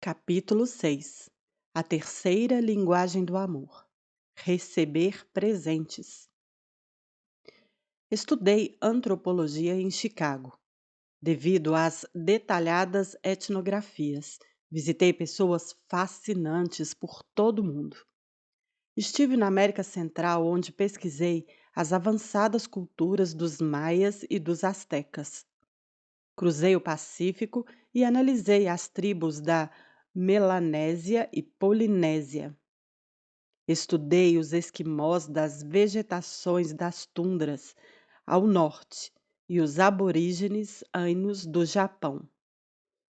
Capítulo 6. A terceira linguagem do amor. Receber presentes. Estudei antropologia em Chicago. Devido às detalhadas etnografias, visitei pessoas fascinantes por todo o mundo. Estive na América Central, onde pesquisei as avançadas culturas dos maias e dos astecas. Cruzei o Pacífico e analisei as tribos da Melanésia e Polinésia. Estudei os esquimós das vegetações das tundras ao norte e os aborígenes ainos do Japão.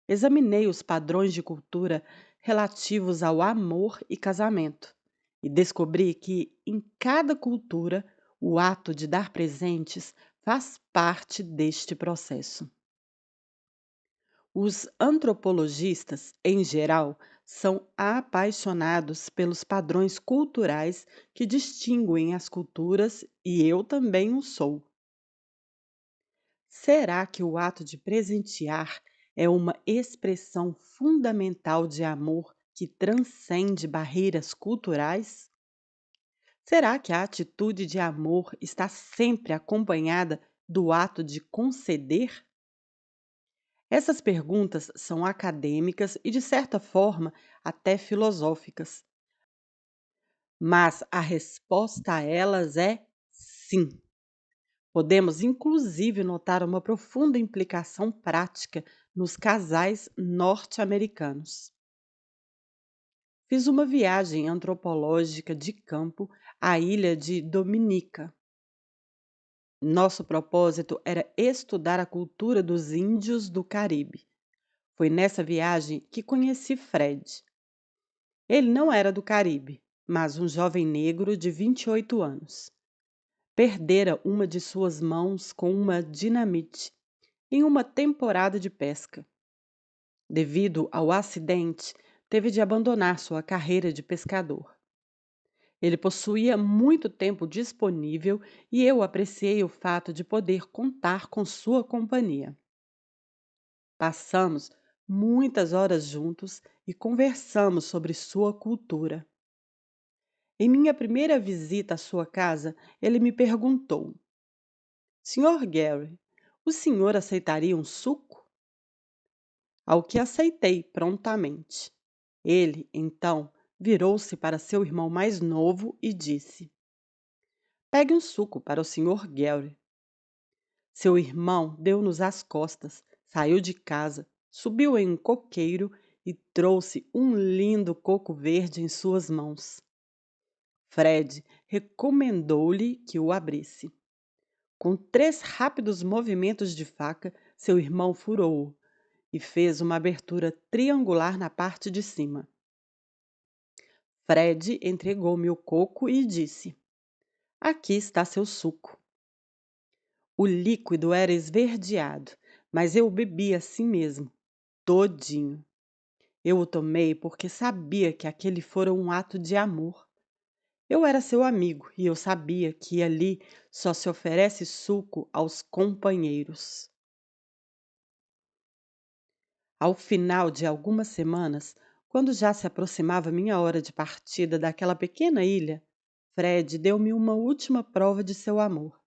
Examinei os padrões de cultura relativos ao amor e casamento e descobri que, em cada cultura, o ato de dar presentes faz parte deste processo. Os antropologistas, em geral, são apaixonados pelos padrões culturais que distinguem as culturas e eu também o sou. Será que o ato de presentear é uma expressão fundamental de amor que transcende barreiras culturais? Será que a atitude de amor está sempre acompanhada do ato de conceder? Essas perguntas são acadêmicas e, de certa forma, até filosóficas, mas a resposta a elas é sim. Podemos, inclusive, notar uma profunda implicação prática nos casais norte-americanos. Fiz uma viagem antropológica de campo à ilha de Dominica. Nosso propósito era estudar a cultura dos índios do Caribe. Foi nessa viagem que conheci Fred. Ele não era do Caribe, mas um jovem negro de 28 anos. Perdera uma de suas mãos com uma dinamite em uma temporada de pesca. Devido ao acidente, teve de abandonar sua carreira de pescador. Ele possuía muito tempo disponível e eu apreciei o fato de poder contar com sua companhia. Passamos muitas horas juntos e conversamos sobre sua cultura. Em minha primeira visita à sua casa, ele me perguntou: Sr. Gary, o senhor aceitaria um suco? Ao que aceitei prontamente. Ele, então, virou-se para seu irmão mais novo e disse: Pegue um suco para o Sr. Gary. Seu irmão deu-nos as costas, saiu de casa, subiu em um coqueiro e trouxe um lindo coco verde em suas mãos. Fred recomendou-lhe que o abrisse. Com 3 rápidos movimentos de faca, seu irmão furou-o e fez uma abertura triangular na parte de cima. Fred entregou-me o coco e disse: Aqui está seu suco. O líquido era esverdeado, mas eu o bebi assim mesmo, todinho. Eu o tomei porque sabia que aquele fora um ato de amor. Eu era seu amigo e eu sabia que ali só se oferece suco aos companheiros. Ao final de algumas semanas, quando já se aproximava minha hora de partida daquela pequena ilha, Fred deu-me uma última prova de seu amor.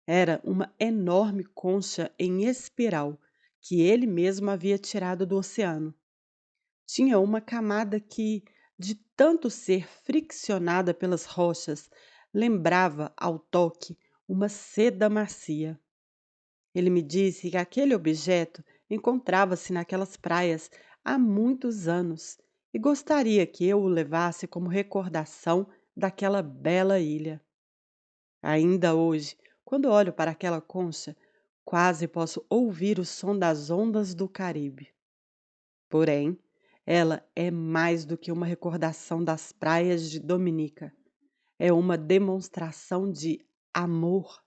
Era uma enorme concha em espiral que ele mesmo havia tirado do oceano. Tinha uma camada que, de tanto ser friccionada pelas rochas, lembrava, ao toque, uma seda macia. Ele me disse que aquele objeto encontrava-se naquelas praias há muitos anos e gostaria que eu o levasse como recordação daquela bela ilha. Ainda hoje, quando olho para aquela concha, quase posso ouvir o som das ondas do Caribe. Porém, ela é mais do que uma recordação das praias de Dominica. É uma demonstração de amor.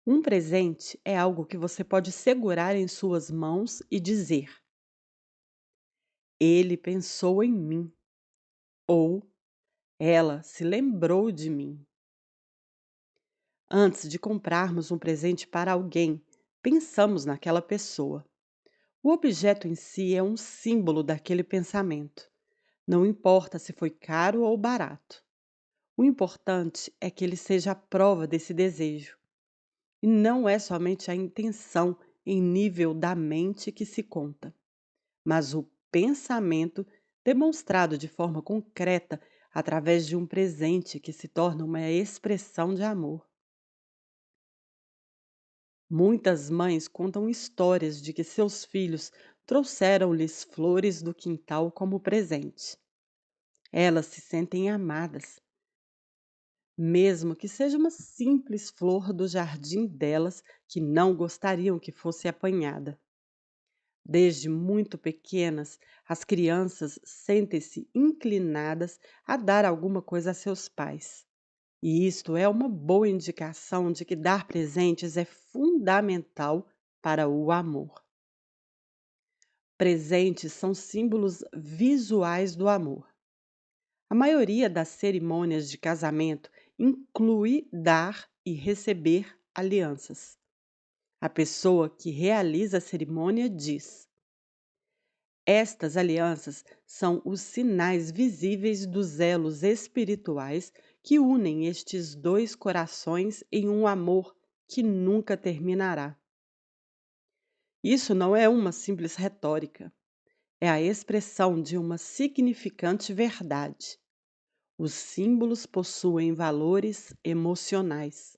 Um presente é algo que você pode segurar em suas mãos e dizer: Ele pensou em mim, ou ela se lembrou de mim. Antes de comprarmos um presente para alguém, pensamos naquela pessoa. O objeto em si é um símbolo daquele pensamento. Não importa se foi caro ou barato. O importante é que ele seja a prova desse desejo. E não é somente a intenção em nível da mente que se conta, mas o pensamento demonstrado de forma concreta através de um presente que se torna uma expressão de amor. Muitas mães contam histórias de que seus filhos trouxeram-lhes flores do quintal como presente. Elas se sentem amadas, mesmo que seja uma simples flor do jardim delas que não gostariam que fosse apanhada. Desde muito pequenas, as crianças sentem-se inclinadas a dar alguma coisa a seus pais. E isto é uma boa indicação de que dar presentes é fundamental para o amor. Presentes são símbolos visuais do amor. A maioria das cerimônias de casamento inclui dar e receber alianças. A pessoa que realiza a cerimônia diz: estas alianças são os sinais visíveis dos elos espirituais que unem estes dois corações em um amor que nunca terminará. Isso não é uma simples retórica, é a expressão de uma significante verdade. Os símbolos possuem valores emocionais.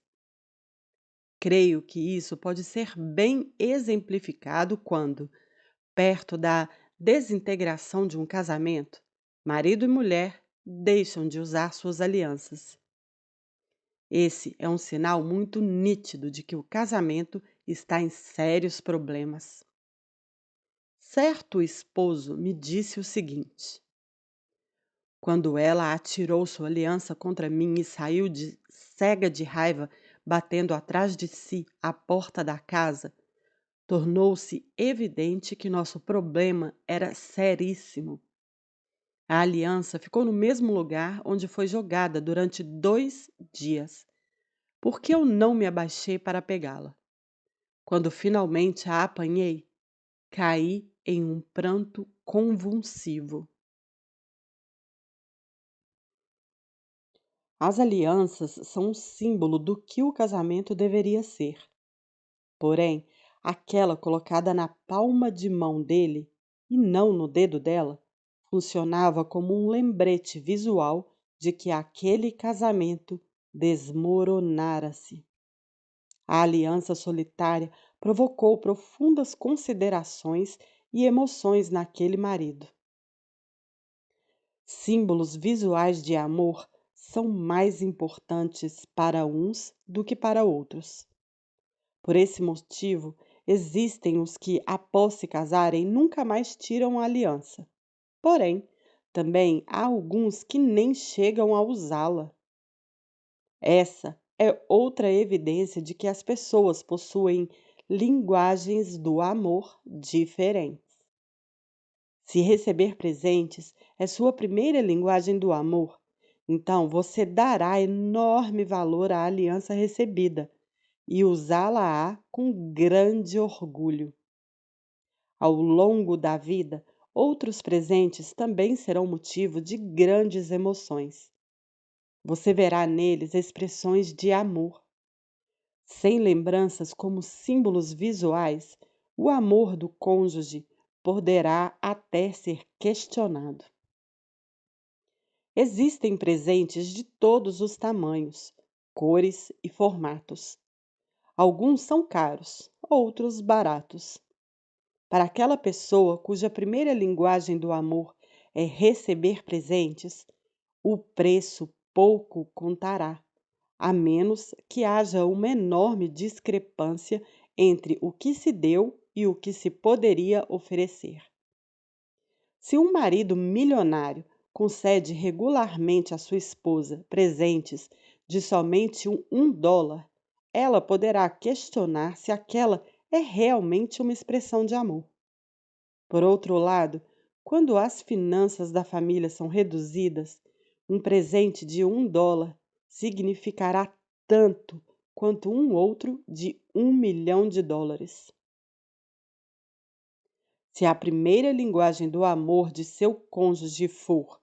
Creio que isso pode ser bem exemplificado quando, perto da desintegração de um casamento, marido e mulher deixam de usar suas alianças. Esse é um sinal muito nítido de que o casamento está em sérios problemas. Certo esposo me disse o seguinte: quando ela atirou sua aliança contra mim e saiu cega de raiva, batendo atrás de si a porta da casa, tornou-se evidente que nosso problema era seríssimo. A aliança ficou no mesmo lugar onde foi jogada durante 2 dias, porque eu não me abaixei para pegá-la. Quando finalmente a apanhei, caí em um pranto convulsivo. As alianças são um símbolo do que o casamento deveria ser. Porém, aquela colocada na palma de mão dele, e não no dedo dela, funcionava como um lembrete visual de que aquele casamento desmoronara-se. A aliança solitária provocou profundas considerações e emoções naquele marido. Símbolos visuais de amor são mais importantes para uns do que para outros. Por esse motivo, existem os que, após se casarem, nunca mais tiram a aliança. Porém, também há alguns que nem chegam a usá-la. Essa é outra evidência de que as pessoas possuem linguagens do amor diferentes. Se receber presentes é sua primeira linguagem do amor, então você dará enorme valor à aliança recebida e usá-la-á com grande orgulho. Ao longo da vida, outros presentes também serão motivo de grandes emoções. Você verá neles expressões de amor. Sem lembranças como símbolos visuais, o amor do cônjuge poderá até ser questionado. Existem presentes de todos os tamanhos, cores e formatos. Alguns são caros, outros baratos. Para aquela pessoa cuja primeira linguagem do amor é receber presentes, o preço pouco contará, a menos que haja uma enorme discrepância entre o que se deu e o que se poderia oferecer. Se um marido milionário concede regularmente à sua esposa presentes de somente $1, ela poderá questionar se aquela é realmente uma expressão de amor. Por outro lado, quando as finanças da família são reduzidas, um presente de $1 significará tanto quanto um outro de $1 milhão. Se a primeira linguagem do amor de seu cônjuge for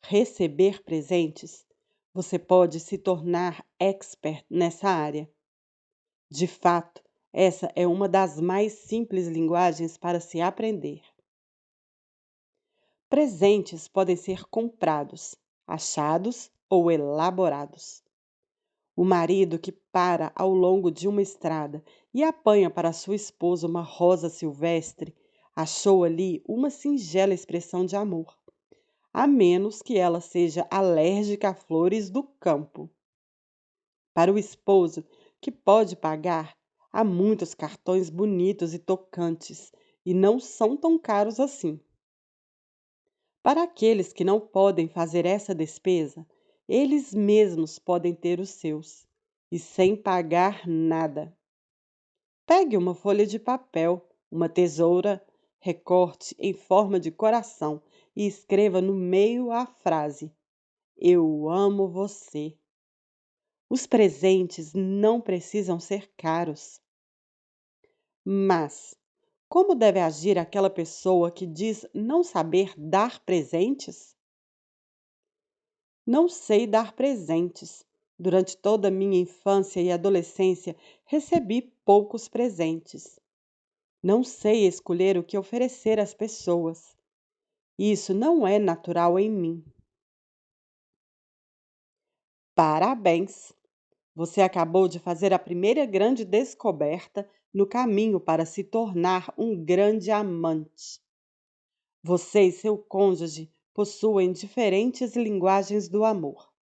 receber presentes, você pode se tornar expert nessa área. De fato, essa é uma das mais simples linguagens para se aprender. Presentes podem ser comprados, achados ou elaborados. O marido que para ao longo de uma estrada e apanha para sua esposa uma rosa silvestre, achou ali uma singela expressão de amor, a menos que ela seja alérgica a flores do campo. Para o esposo que pode pagar, há muitos cartões bonitos e tocantes, e não são tão caros assim. Para aqueles que não podem fazer essa despesa, eles mesmos podem ter os seus, e sem pagar nada. Pegue uma folha de papel, uma tesoura, recorte em forma de coração e escreva no meio a frase: Eu amo você. Os presentes não precisam ser caros. Mas como deve agir aquela pessoa que diz não saber dar presentes? Não sei dar presentes. Durante toda a minha infância e adolescência, recebi poucos presentes. Não sei escolher o que oferecer às pessoas. Isso não é natural em mim. Parabéns! Você acabou de fazer a primeira grande descoberta no caminho para se tornar um grande amante. Você e seu cônjuge possuem diferentes linguagens do amor.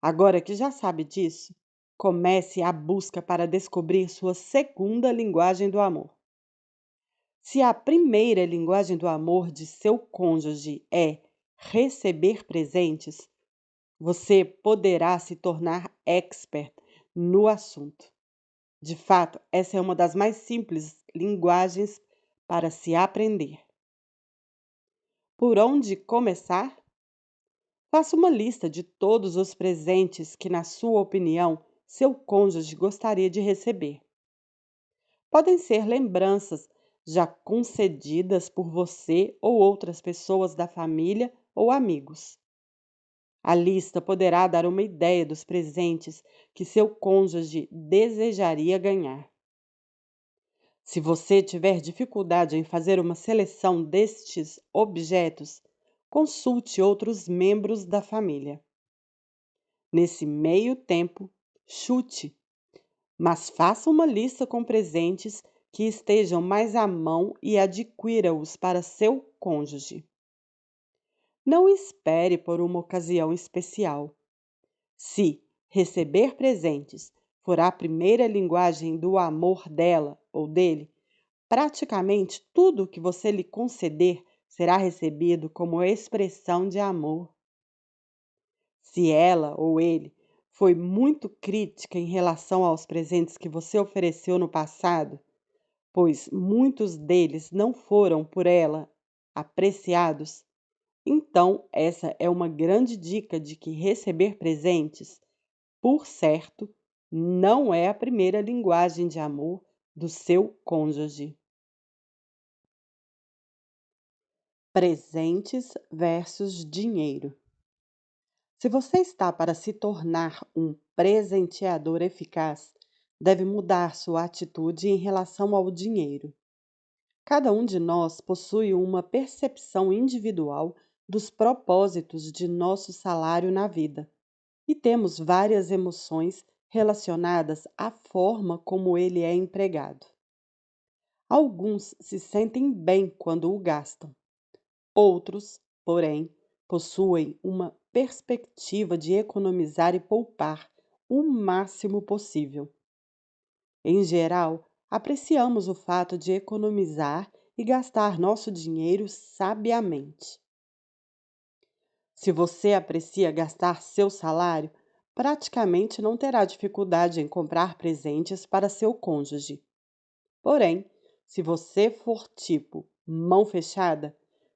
Agora que já sabe disso, comece a busca para descobrir sua segunda linguagem do amor. Se a primeira linguagem do amor de seu cônjuge é receber presentes, você poderá se tornar expert no assunto. De fato, essa é uma das mais simples linguagens para se aprender. Por onde começar? Faça uma lista de todos os presentes que, na sua opinião, seu cônjuge gostaria de receber. Podem ser lembranças já concedidas por você ou outras pessoas da família ou amigos. A lista poderá dar uma ideia dos presentes que seu cônjuge desejaria ganhar. Se você tiver dificuldade em fazer uma seleção destes objetos, consulte outros membros da família. Nesse meio tempo, chute, mas faça uma lista com presentes que estejam mais à mão e adquira-os para seu cônjuge. Não espere por uma ocasião especial. Se receber presentes for a primeira linguagem do amor dela ou dele, praticamente tudo que você lhe conceder será recebido como expressão de amor. Se ela ou ele foi muito crítica em relação aos presentes que você ofereceu no passado, pois muitos deles não foram por ela apreciados, então essa é uma grande dica de que receber presentes, por certo, não é a primeira linguagem de amor do seu cônjuge. Presentes versus dinheiro. Se você está para se tornar um presenteador eficaz, deve mudar sua atitude em relação ao dinheiro. Cada um de nós possui uma percepção individual dos propósitos de nosso salário na vida e temos várias emoções relacionadas à forma como ele é empregado. Alguns se sentem bem quando o gastam. Outros, porém, possuem uma perspectiva de economizar e poupar o máximo possível. Em geral, apreciamos o fato de economizar e gastar nosso dinheiro sabiamente. Se você aprecia gastar seu salário, praticamente não terá dificuldade em comprar presentes para seu cônjuge. Porém, se você for tipo mão fechada,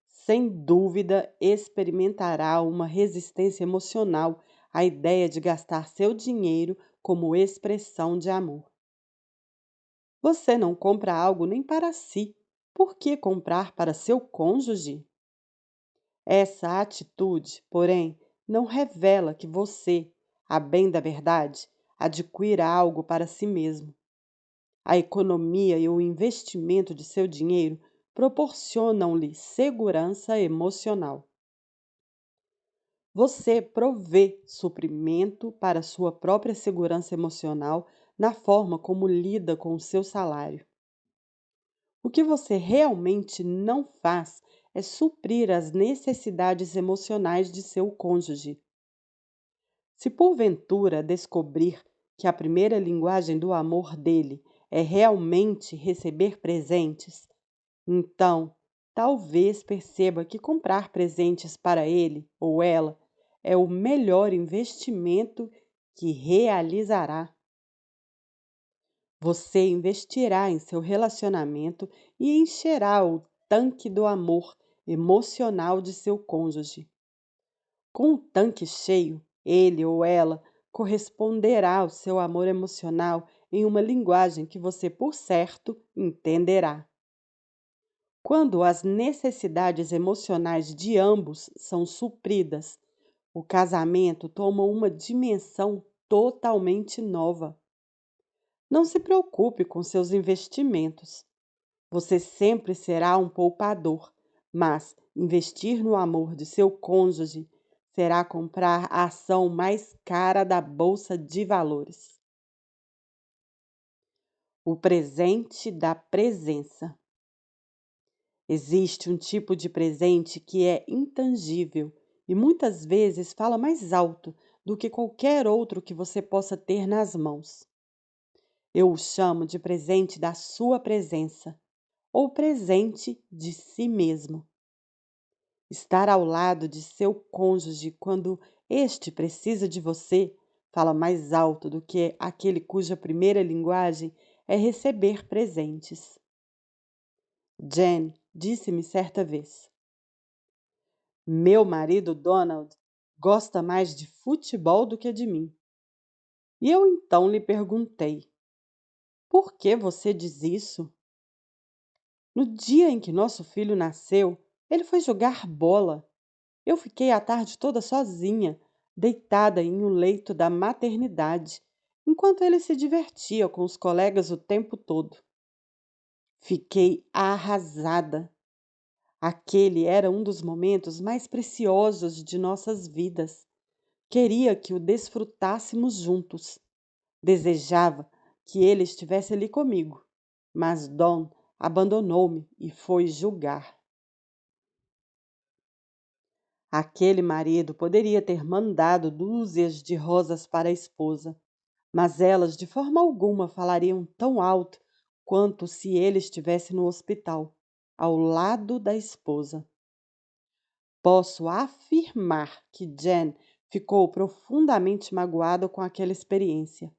sem dúvida experimentará uma resistência emocional à ideia de gastar seu dinheiro como expressão de amor. Você não compra algo nem para si, Por que comprar para seu cônjuge? Essa atitude, porém, não revela que você, a bem da verdade, adquira algo para si mesmo. A economia e o investimento de seu dinheiro proporcionam-lhe segurança emocional. Você provê suprimento para sua própria segurança emocional na forma como lida com o seu salário. O que você realmente não faz é suprir as necessidades emocionais de seu cônjuge. Se porventura descobrir que a primeira linguagem do amor dele é realmente receber presentes, então talvez perceba que comprar presentes para ele ou ela é o melhor investimento que realizará. Você investirá em seu relacionamento e encherá o tanque do amor emocional de seu cônjuge. Com o tanque cheio, ele ou ela corresponderá ao seu amor emocional em uma linguagem que você, por certo, entenderá. Quando as necessidades emocionais de ambos são supridas, o casamento toma uma dimensão totalmente nova. Não se preocupe com seus investimentos. Você sempre será um poupador, mas investir no amor de seu cônjuge será comprar a ação mais cara da bolsa de valores. O presente da presença. Existe um tipo de presente que é intangível e muitas vezes fala mais alto do que qualquer outro que você possa ter nas mãos. Eu o chamo de presente da sua presença, ou presente de si mesmo. Estar ao lado de seu cônjuge quando este precisa de você fala mais alto do que aquele cuja primeira linguagem é receber presentes. Jen disse-me certa vez: Meu marido Donald gosta mais de futebol do que de mim. E eu então lhe perguntei: Por que você diz isso? No dia em que nosso filho nasceu, ele foi jogar bola. Eu fiquei a tarde toda sozinha, deitada em um leito da maternidade, enquanto ele se divertia com os colegas o tempo todo. Fiquei arrasada. Aquele era um dos momentos mais preciosos de nossas vidas. Queria que o desfrutássemos juntos. Desejava que ele estivesse ali comigo, mas Don abandonou-me e foi julgar. Aquele marido poderia ter mandado dúzias de rosas para a esposa, mas elas de forma alguma falariam tão alto quanto se ele estivesse no hospital, ao lado da esposa. Posso afirmar que Jen ficou profundamente magoada com aquela experiência.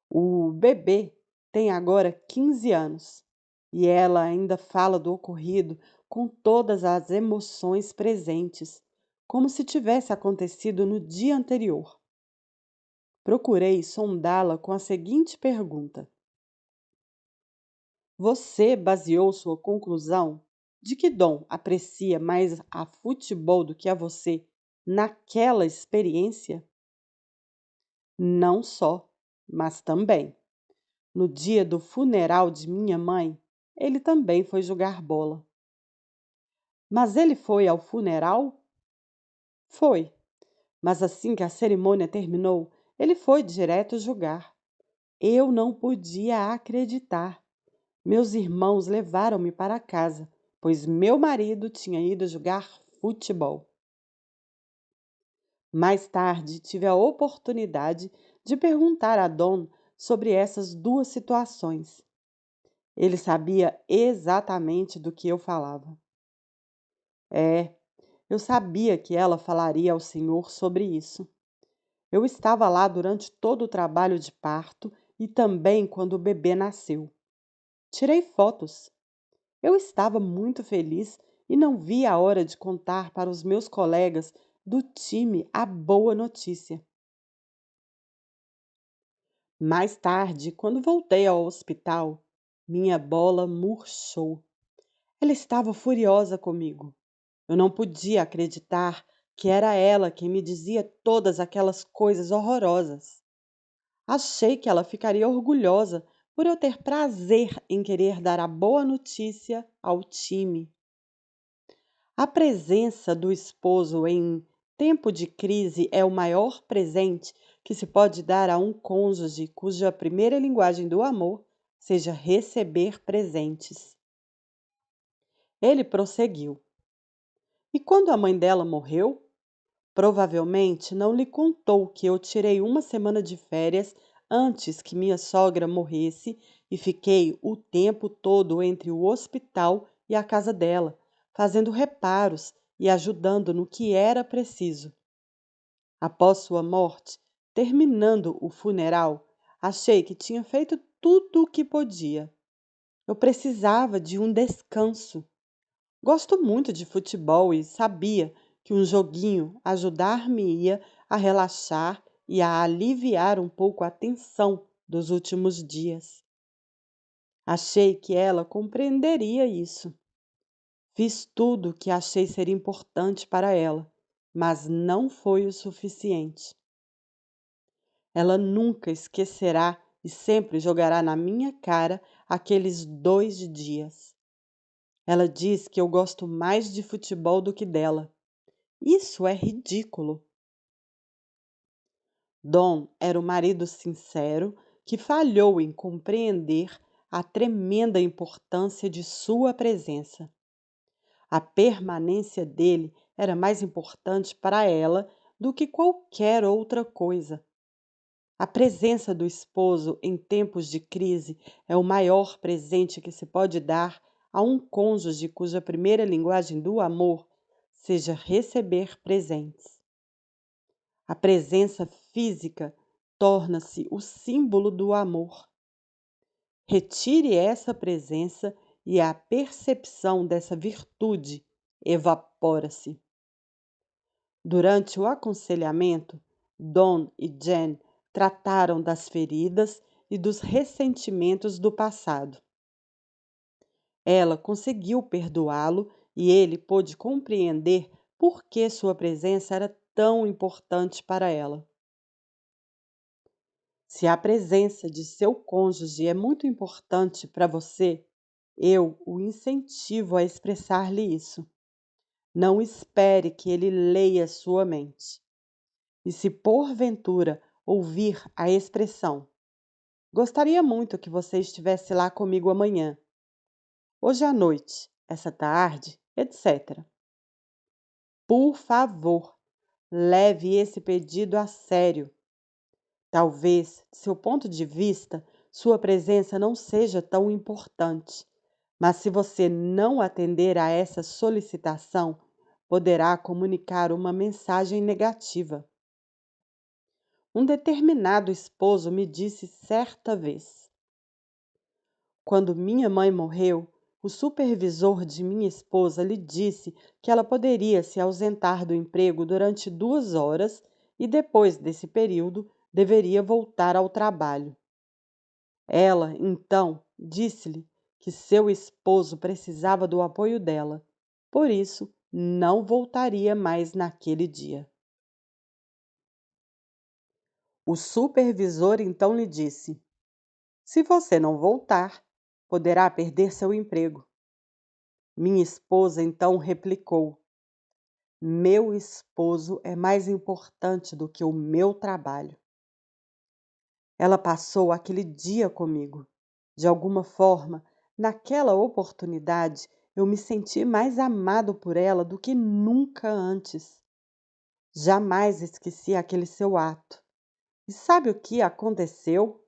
O bebê tem agora 15 anos e ela ainda fala do ocorrido com todas as emoções presentes, como se tivesse acontecido no dia anterior. Procurei sondá-la com a seguinte pergunta: Você baseou sua conclusão de que Dom aprecia mais a futebol do que a você naquela experiência? Não só, mas também. No dia do funeral de minha mãe, ele também foi jogar bola. Mas ele foi ao funeral? Foi. Mas assim que a cerimônia terminou, ele foi direto jogar. Eu não podia acreditar. Meus irmãos levaram-me para casa, pois meu marido tinha ido jogar futebol. Mais tarde, tive a oportunidade de perguntar a Don sobre essas duas situações. Ele sabia exatamente do que eu falava. É, eu sabia que ela falaria ao senhor sobre isso. Eu estava lá durante todo o trabalho de parto e também quando o bebê nasceu. Tirei fotos. Eu estava muito feliz e não vi a hora de contar para os meus colegas do time a boa notícia. Mais tarde, quando voltei ao hospital, minha bola murchou. Ela estava furiosa comigo. Eu não podia acreditar que era ela quem me dizia todas aquelas coisas horrorosas. Achei que ela ficaria orgulhosa por eu ter prazer em querer dar a boa notícia ao time. A presença do esposo em tempo de crise é o maior presente que se pode dar a um cônjuge cuja primeira linguagem do amor seja receber presentes. Ele prosseguiu. E quando a mãe dela morreu? Provavelmente não lhe contou que eu tirei uma semana de férias antes que minha sogra morresse e fiquei o tempo todo entre o hospital e a casa dela, fazendo reparos e ajudando no que era preciso. Após sua morte, terminando o funeral, achei que tinha feito tudo o que podia. Eu precisava de um descanso. Gosto muito de futebol e sabia que um joguinho ajudar-me-ia a relaxar e a aliviar um pouco a tensão dos últimos dias. Achei que ela compreenderia isso. Fiz tudo o que achei ser importante para ela, mas não foi o suficiente. Ela nunca esquecerá e sempre jogará na minha cara aqueles 2 dias. Ela diz que eu gosto mais de futebol do que dela. Isso é ridículo. Dom era o marido sincero que falhou em compreender a tremenda importância de sua presença. A permanência dele era mais importante para ela do que qualquer outra coisa. A presença do esposo em tempos de crise é o maior presente que se pode dar a um cônjuge cuja primeira linguagem do amor seja receber presentes. A presença física torna-se o símbolo do amor. Retire essa presença e a percepção dessa virtude evapora-se. Durante o aconselhamento, Don e Jen trataram das feridas e dos ressentimentos do passado. Ela conseguiu perdoá-lo e ele pôde compreender por que sua presença era tão importante para ela. Se a presença de seu cônjuge é muito importante para você, eu o incentivo a expressar-lhe isso. Não espere que ele leia sua mente. E se porventura ouvir a expressão, gostaria muito que você estivesse lá comigo amanhã, hoje à noite, essa tarde, etc. Por favor, leve esse pedido a sério. Talvez, de seu ponto de vista, sua presença não seja tão importante, mas se você não atender a essa solicitação, poderá comunicar uma mensagem negativa. Um determinado esposo me disse certa vez: quando minha mãe morreu, o supervisor de minha esposa lhe disse que ela poderia se ausentar do emprego durante 2 horas e depois desse período deveria voltar ao trabalho. Ela, então, disse-lhe que seu esposo precisava do apoio dela, por isso não voltaria mais naquele dia. O supervisor então lhe disse: se você não voltar, poderá perder seu emprego. Minha esposa então replicou: meu esposo é mais importante do que o meu trabalho. Ela passou aquele dia comigo. De alguma forma, naquela oportunidade, eu me senti mais amado por ela do que nunca antes. Jamais esqueci aquele seu ato. E sabe o que aconteceu?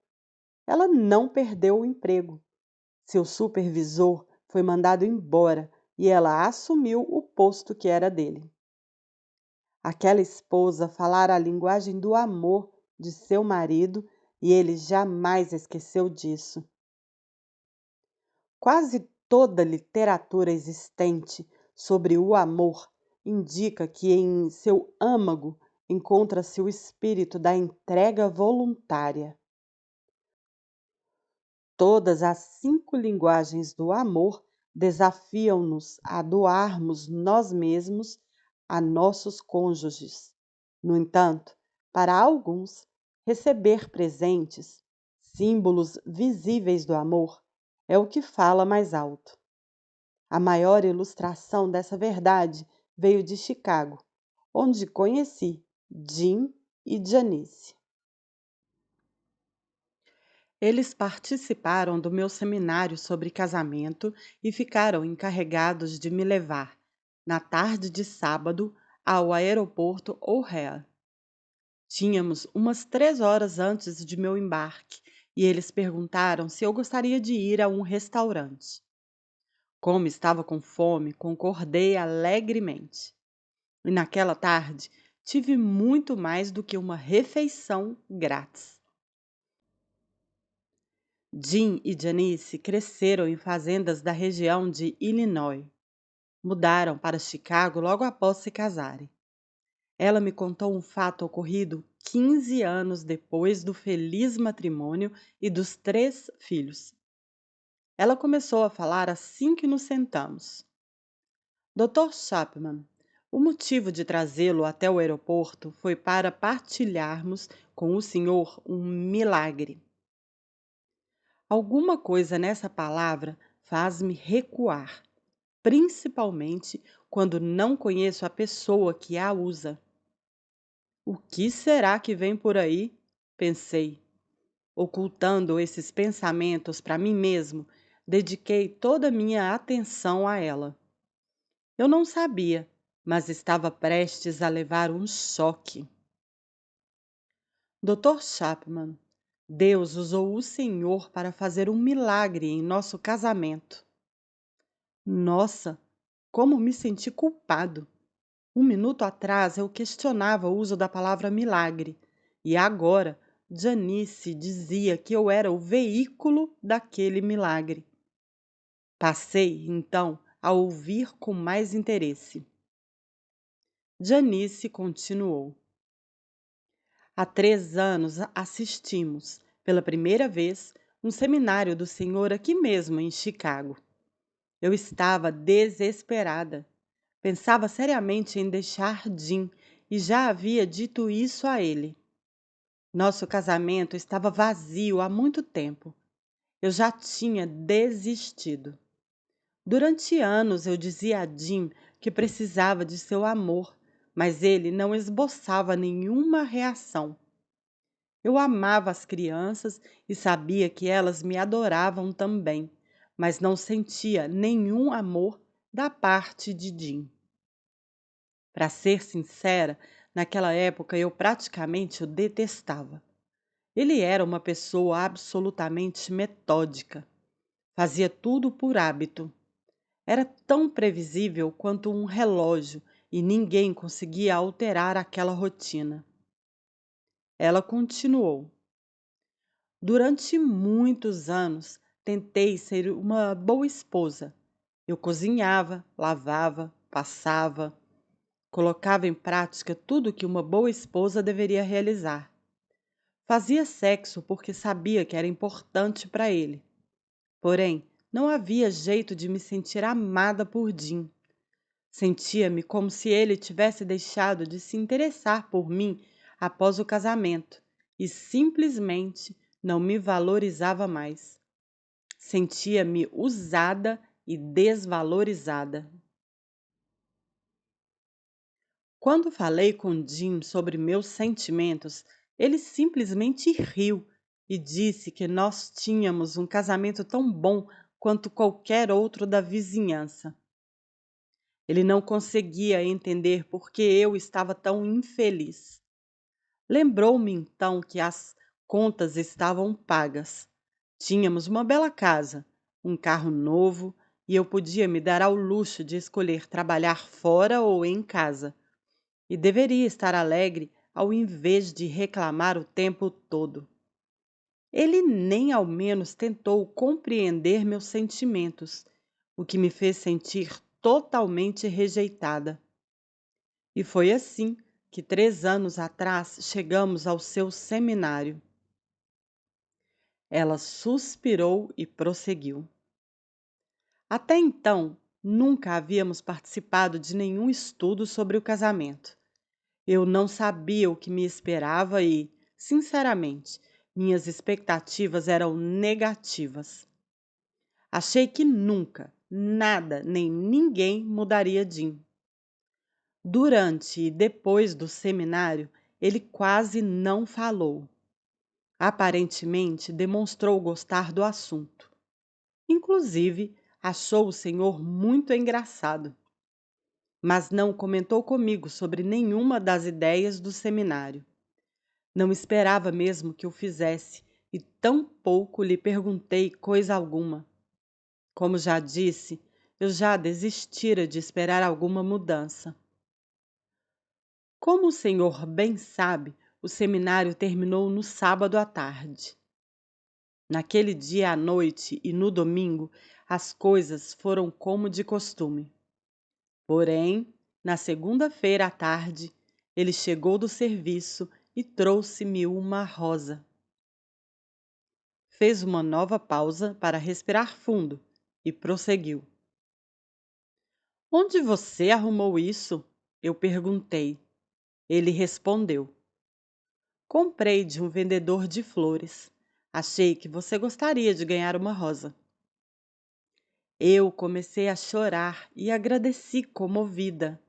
Ela não perdeu o emprego. Seu supervisor foi mandado embora e ela assumiu o posto que era dele. Aquela esposa falara a linguagem do amor de seu marido e ele jamais esqueceu disso. Quase toda a literatura existente sobre o amor indica que em seu âmago encontra-se o espírito da entrega voluntária. Todas as 5 linguagens do amor desafiam-nos a doarmos nós mesmos a nossos cônjuges. No entanto, para alguns, receber presentes, símbolos visíveis do amor, é o que fala mais alto. A maior ilustração dessa verdade veio de Chicago, onde conheci Jim e Janice. Eles participaram do meu seminário sobre casamento e ficaram encarregados de me levar, na tarde de sábado, ao aeroporto O'Hare. Tínhamos umas 3 horas antes de meu embarque e eles perguntaram se eu gostaria de ir a um restaurante. Como estava com fome, concordei alegremente. E naquela tarde tive muito mais do que uma refeição grátis. Jim e Janice cresceram em fazendas da região de Illinois. Mudaram para Chicago logo após se casarem. Ela me contou um fato ocorrido 15 anos depois do feliz matrimônio e dos 3 filhos. Ela começou a falar assim que nos sentamos. Dr. Chapman, o motivo de trazê-lo até o aeroporto foi para partilharmos com o senhor um milagre. Alguma coisa nessa palavra faz-me recuar, principalmente quando não conheço a pessoa que a usa. O que será que vem por aí? Pensei. Ocultando esses pensamentos para mim mesmo, dediquei toda a minha atenção a ela. Eu não sabia, mas estava prestes a levar um choque. Dr. Chapman, Deus usou o Senhor para fazer um milagre em nosso casamento. Nossa, como me senti culpado! 1 minuto atrás eu questionava o uso da palavra milagre, e agora Janice dizia que eu era o veículo daquele milagre. Passei, então, a ouvir com mais interesse. Janice continuou. Há 3 anos assistimos, pela primeira vez, um seminário do Senhor aqui mesmo em Chicago. Eu estava desesperada. Pensava seriamente em deixar Jim e já havia dito isso a ele. Nosso casamento estava vazio há muito tempo. Eu já tinha desistido. Durante anos eu dizia a Jim que precisava de seu amor, mas ele não esboçava nenhuma reação. Eu amava as crianças e sabia que elas me adoravam também, mas não sentia nenhum amor da parte de Jim. Para ser sincera, naquela época eu praticamente o detestava. Ele era uma pessoa absolutamente metódica. Fazia tudo por hábito. Era tão previsível quanto um relógio e ninguém conseguia alterar aquela rotina. Ela continuou. Durante muitos anos, tentei ser uma boa esposa. Eu cozinhava, lavava, passava, colocava em prática tudo que uma boa esposa deveria realizar. Fazia sexo porque sabia que era importante para ele. Porém, não havia jeito de me sentir amada por Jim. Sentia-me como se ele tivesse deixado de se interessar por mim após o casamento e simplesmente não me valorizava mais. Sentia-me usada e desvalorizada. Quando falei com Jim sobre meus sentimentos, ele simplesmente riu e disse que nós tínhamos um casamento tão bom quanto qualquer outro da vizinhança. Ele não conseguia entender por que eu estava tão infeliz. Lembrou-me então que as contas estavam pagas. Tínhamos uma bela casa, um carro novo e eu podia me dar ao luxo de escolher trabalhar fora ou em casa. E deveria estar alegre ao invés de reclamar o tempo todo. Ele nem ao menos tentou compreender meus sentimentos, o que me fez sentir totalmente rejeitada. E foi assim que 3 anos atrás chegamos ao seu seminário. Ela suspirou e prosseguiu. Até então, nunca havíamos participado de nenhum estudo sobre o casamento. Eu não sabia o que me esperava e, sinceramente, minhas expectativas eram negativas. Achei que nunca, nada nem ninguém mudaria Jim. Durante e depois do seminário, ele quase não falou. Aparentemente, demonstrou gostar do assunto. Inclusive, achou o senhor muito engraçado, mas não comentou comigo sobre nenhuma das ideias do seminário. Não esperava mesmo que o fizesse, e tampouco lhe perguntei coisa alguma. Como já disse, eu já desistira de esperar alguma mudança. Como o senhor bem sabe, o seminário terminou no sábado à tarde. Naquele dia à noite e no domingo, as coisas foram como de costume. Porém, na segunda-feira à tarde, ele chegou do serviço e trouxe-me uma rosa. Fez uma nova pausa para respirar fundo e prosseguiu. Onde você arrumou isso? Eu perguntei. Ele respondeu. Comprei de um vendedor de flores. Achei que você gostaria de ganhar uma rosa. Eu comecei a chorar e agradeci comovida.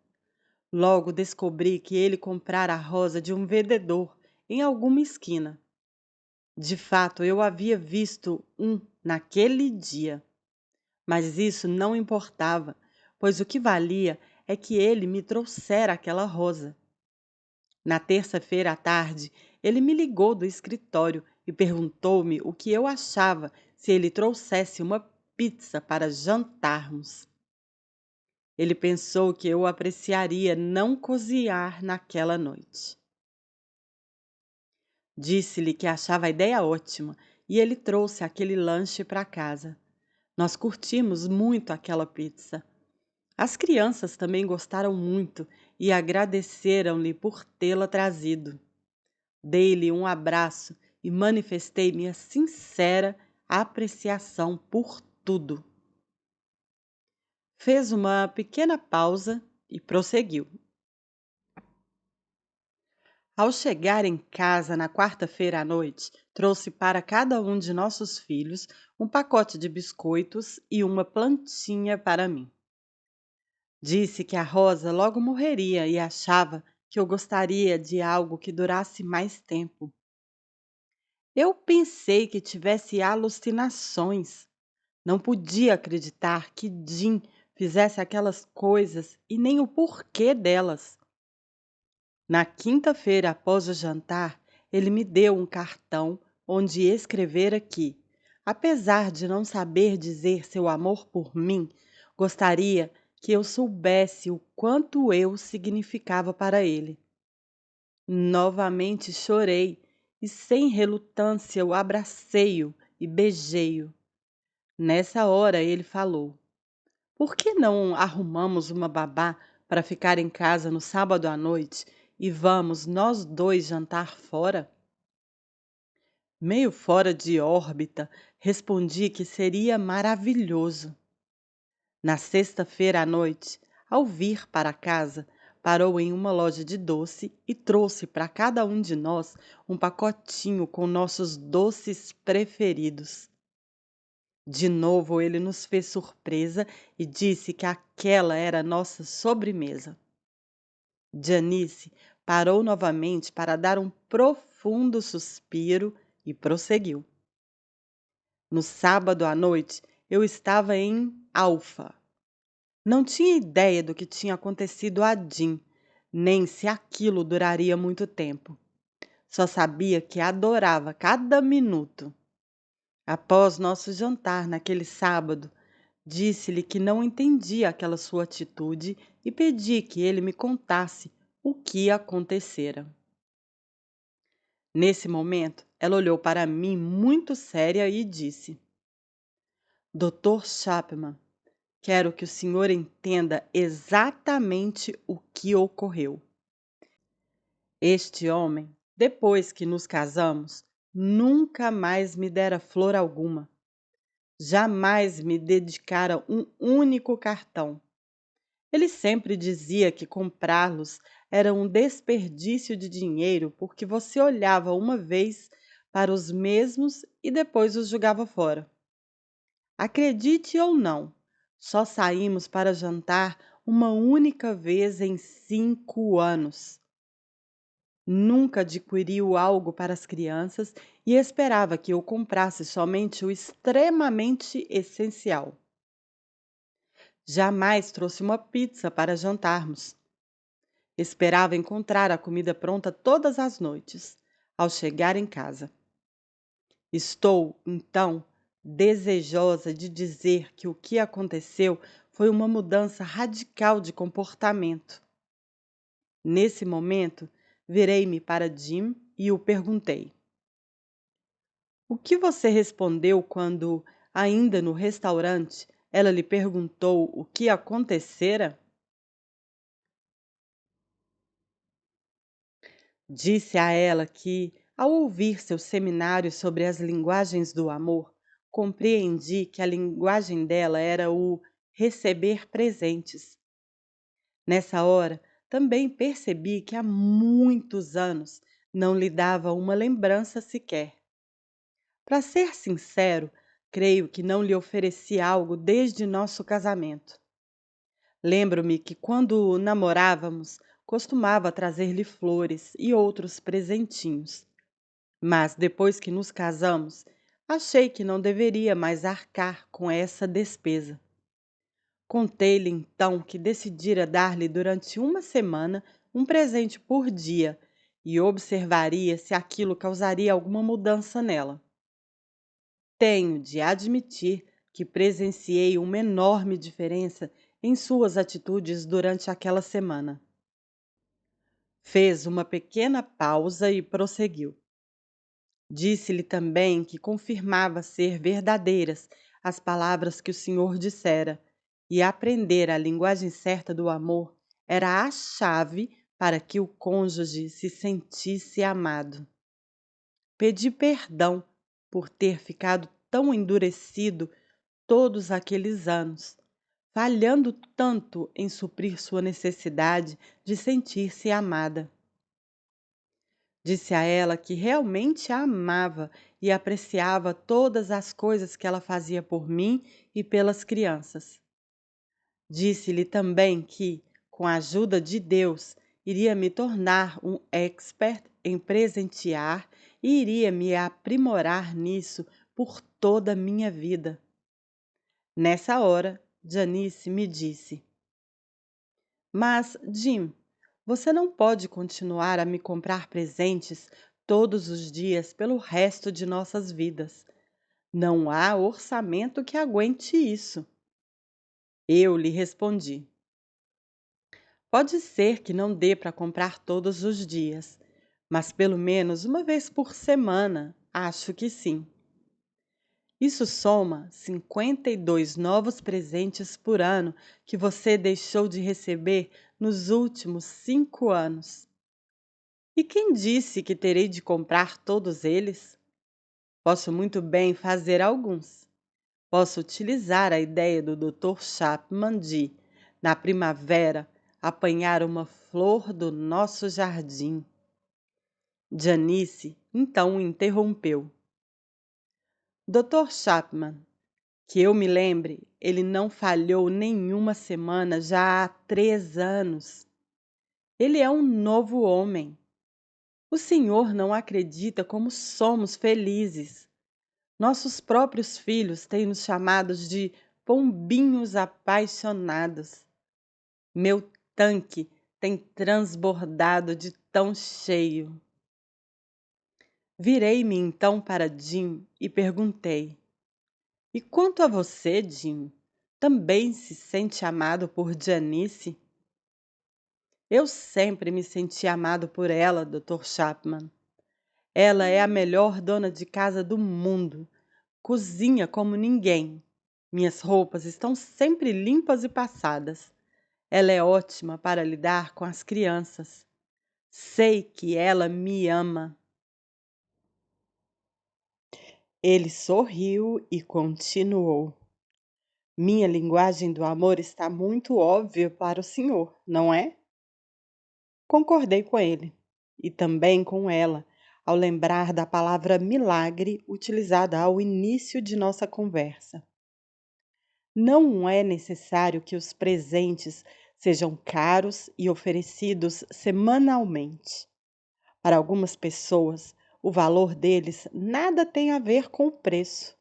Logo descobri que ele comprara a rosa de um vendedor em alguma esquina. De fato, eu havia visto um naquele dia. Mas isso não importava, pois o que valia é que ele me trouxera aquela rosa. Na terça-feira à tarde, ele me ligou do escritório e perguntou-me o que eu achava se ele trouxesse uma pizza para jantarmos. Ele pensou que eu apreciaria não cozinhar naquela noite. Disse-lhe que achava a ideia ótima e ele trouxe aquele lanche para casa. Nós curtimos muito aquela pizza. As crianças também gostaram muito e agradeceram-lhe por tê-la trazido. Dei-lhe um abraço e manifestei minha sincera apreciação por tudo. Fez uma pequena pausa e prosseguiu. Ao chegar em casa na quarta-feira à noite, trouxe para cada um de nossos filhos um pacote de biscoitos e uma plantinha para mim. Disse que a rosa logo morreria e achava que eu gostaria de algo que durasse mais tempo. Eu pensei que tivesse alucinações. Não podia acreditar que Jim fizesse aquelas coisas e nem o porquê delas. Na quinta-feira, após o jantar, ele me deu um cartão onde escrevera que, apesar de não saber dizer seu amor por mim, gostaria que eu soubesse o quanto eu significava para ele. Novamente chorei e, sem relutância, o abracei-o e beijei-o. Nessa hora ele falou: Por que não arrumamos uma babá para ficar em casa no sábado à noite e vamos nós dois jantar fora? Meio fora de órbita, respondi que seria maravilhoso. Na sexta-feira à noite, ao vir para casa, parou em uma loja de doce e trouxe para cada um de nós um pacotinho com nossos doces preferidos. De novo ele nos fez surpresa e disse que aquela era nossa sobremesa. Janice parou novamente para dar um profundo suspiro e prosseguiu. No sábado à noite, eu estava em Alfa. Não tinha ideia do que tinha acontecido a Jim, nem se aquilo duraria muito tempo. Só sabia que adorava cada minuto. Após nosso jantar naquele sábado, disse-lhe que não entendia aquela sua atitude e pedi que ele me contasse o que acontecera. Nesse momento, ela olhou para mim muito séria e disse: Dr. Chapman, quero que o senhor entenda exatamente o que ocorreu. Este homem, depois que nos casamos, nunca mais me dera flor alguma. jamais me dedicara um único cartão. Ele sempre dizia que comprá-los era um desperdício de dinheiro porque você olhava uma vez para os mesmos e depois os jogava fora. Acredite ou não, só saímos para jantar uma única vez em 5 anos. Nunca adquiriu algo para as crianças e esperava que eu comprasse somente o extremamente essencial. Jamais trouxe uma pizza para jantarmos. Esperava encontrar a comida pronta todas as noites, ao chegar em casa. Estou, então, desejosa de dizer que o que aconteceu foi uma mudança radical de comportamento. Nesse momento, virei-me para Jim e o perguntei: o que você respondeu quando, ainda no restaurante, ela lhe perguntou o que acontecera? Disse a ela que, ao ouvir seu seminário sobre as linguagens do amor, compreendi que a linguagem dela era o receber presentes. Nessa hora, também percebi que há muitos anos não lhe dava uma lembrança sequer. Para ser sincero, creio que não lhe ofereci algo desde nosso casamento. Lembro-me que quando namorávamos, costumava trazer-lhe flores e outros presentinhos. Mas depois que nos casamos, achei que não deveria mais arcar com essa despesa. Contei-lhe então que decidira dar-lhe durante uma semana um presente por dia e observaria se aquilo causaria alguma mudança nela. Tenho de admitir que presenciei uma enorme diferença em suas atitudes durante aquela semana. Fez uma pequena pausa e prosseguiu. Disse-lhe também que confirmava ser verdadeiras as palavras que o Senhor dissera, e aprender a linguagem certa do amor era a chave para que o cônjuge se sentisse amado. Pedi perdão por ter ficado tão endurecido todos aqueles anos, falhando tanto em suprir sua necessidade de sentir-se amada. Disse a ela que realmente a amava e apreciava todas as coisas que ela fazia por mim e pelas crianças. Disse-lhe também que, com a ajuda de Deus, iria me tornar um expert em presentear e iria me aprimorar nisso por toda a minha vida. Nessa hora, Janice me disse: mas, Jim, você não pode continuar a me comprar presentes todos os dias pelo resto de nossas vidas. Não há orçamento que aguente isso. Eu lhe respondi: pode ser que não dê para comprar todos os dias, mas pelo menos uma vez por semana, acho que sim. Isso soma 52 novos presentes por ano que você deixou de receber nos últimos 5 anos. E quem disse que terei de comprar todos eles? Posso muito bem fazer alguns. Posso utilizar a ideia do Dr. Chapman de, na primavera, apanhar uma flor do nosso jardim. Janice então o interrompeu. Dr. Chapman, que eu me lembre, ele não falhou nenhuma semana já há 3 anos. Ele é um novo homem. O Senhor não acredita como somos felizes. Nossos próprios filhos têm nos chamados de pombinhos apaixonados. Meu tanque tem transbordado de tão cheio. Virei-me então para Jim e perguntei: e quanto a você, Jim, também se sente amado por Janice? Eu sempre me senti amado por ela, Dr. Chapman. Ela é a melhor dona de casa do mundo. Cozinha como ninguém. Minhas roupas estão sempre limpas e passadas. Ela é ótima para lidar com as crianças. Sei que ela me ama. Ele sorriu e continuou: Minha linguagem do amor está muito óbvia para o senhor, não é? Concordei com ele, e também com ela, ao lembrar da palavra milagre utilizada ao início de nossa conversa. Não é necessário que os presentes sejam caros e oferecidos semanalmente. Para algumas pessoas, o valor deles nada tem a ver com o preço,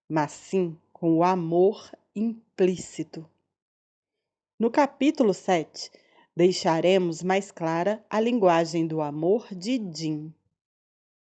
mas sim com o amor implícito. No capítulo 7, deixaremos mais clara a linguagem do amor de Jim.